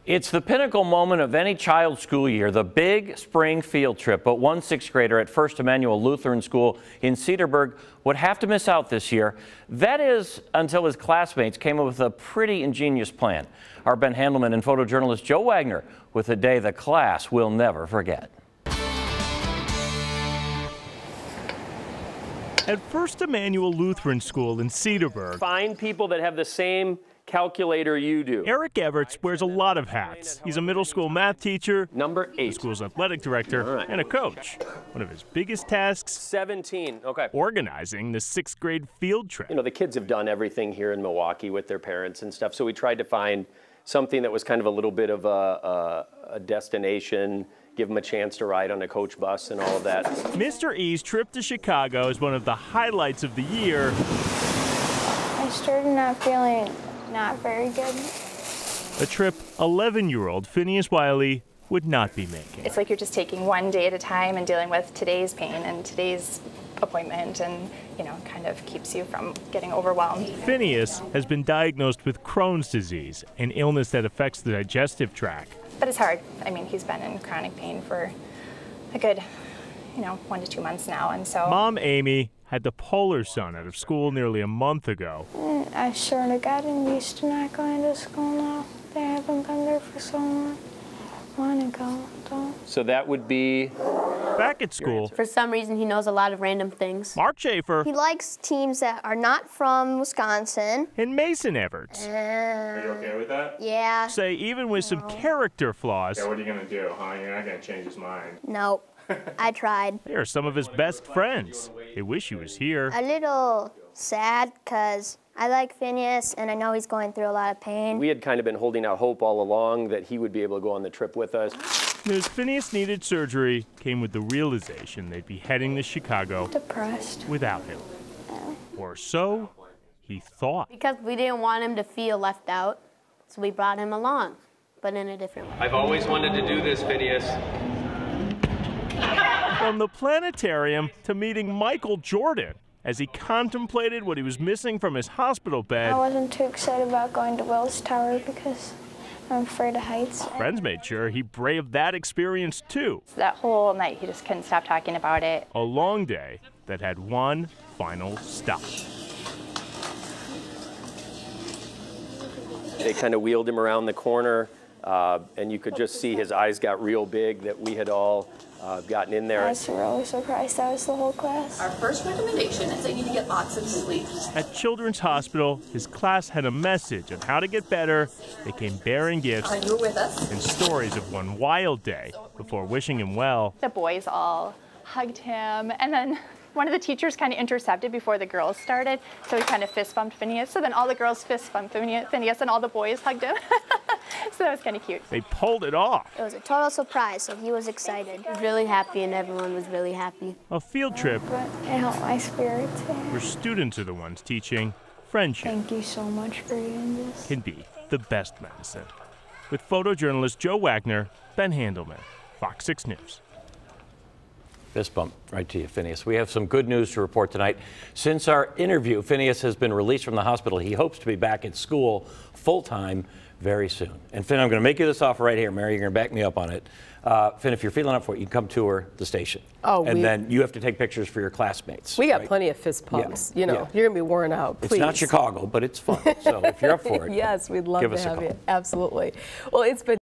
It's the pinnacle moment of any child's school year, the big spring field trip. But one sixth grader at First Emmanuel Lutheran School in Cedarburg would have to miss out this year. That is, until his classmates came up with a pretty ingenious plan. Our Ben Handelman and photojournalist Joe Wagener with a day the class will never forget. At First Emmanuel Lutheran School in Cedarburg, find people that have the same calculator you do. Eric Everts wears a lot of hats. He's a middle school math teacher, number 8, the school's athletic director, and a coach. One of his biggest tasks, 17. Okay. Organizing the 6th grade field trip. You know, the kids have done everything here in Milwaukee with their parents and stuff, so we tried to find something that was kind of a little bit of a destination, give them a chance to ride on a coach bus and all of that. Mr. E's trip to Chicago is one of the highlights of the year. I started not feeling not very good. A trip 11-year-old Phinehas Wiley would not be making. It's like you're just taking one day at a time and dealing with today's pain and today's appointment, and kind of keeps you from getting overwhelmed. Phinehas has been diagnosed with Crohn's disease, an illness that affects the digestive tract. But it's hard. I mean, he's been in chronic pain for a good, 1 to 2 months now, and so. Mom Amy had to pull her son out of school nearly a month ago. I've sort of gotten used to not going to school now. They haven't been there for so long. I want to go, though. So that would be? Back at school. For some reason, he knows a lot of random things. Mark Schaefer. He likes teams that are not from Wisconsin. And Mason Everts. Are you okay with that? Yeah. Say even with some character flaws. Yeah, what are you going to do, huh? You're not going to change his mind. Nope. I tried. They are some of his best friends. They wish he was here. A little sad because I like Phinehas and I know he's going through a lot of pain. We had kind of been holding out hope all along that he would be able to go on the trip with us. News Phinehas needed surgery came with the realization they'd be heading to Chicago Depressed. without him. Or so he thought. Because we didn't want him to feel left out, so we brought him along, but in a different way. I've always wanted to do this, Phinehas. From the planetarium to meeting Michael Jordan as he contemplated what he was missing from his hospital bed. I wasn't too excited about going to Will's Tower because I'm afraid of heights. Friends made sure he braved that experience too. That whole night, he just couldn't stop talking about it. A long day that had one final stop. They kind of wheeled him around the corner, and you could just see his eyes got real big that we had all gotten in there. I was really surprised that was the whole class. Our first recommendation is that you need to get lots of sleep. At Children's Hospital, his class had a message on how to get better. They came bearing gifts You were with us. and stories of one wild day before wishing him well. The boys all hugged him, and then one of the teachers kind of intercepted before the girls started, so he kind of fist bumped Phinehas. So then all the girls fist bumped Phinehas, and all the boys hugged him. So that was kind of cute. They pulled it off. It was a total surprise, so he was excited. He was really happy, and everyone was really happy. A field trip But it helped my spirits. where students are the ones teaching friendship Thank you so much for doing this. can be the best medicine. With photojournalist Joe Wagener, Ben Handelman, Fox 6 News. Fist bump right to you, Phinehas. We have some good news to report tonight. Since our interview, Phinehas has been released from the hospital. He hopes to be back at school full-time very soon. And Finn, I'm going to make you this offer right here. Mary, you're going to back me up on it. Finn, if you're feeling up for it, you can come tour the station. Oh, and then you have to take pictures for your classmates. We got plenty of fist pumps. You're going to be worn out. Please. It's not Chicago, but it's fun. So if you're up for it, yes, we'd love give to us a have call. you. Absolutely. Well, it's been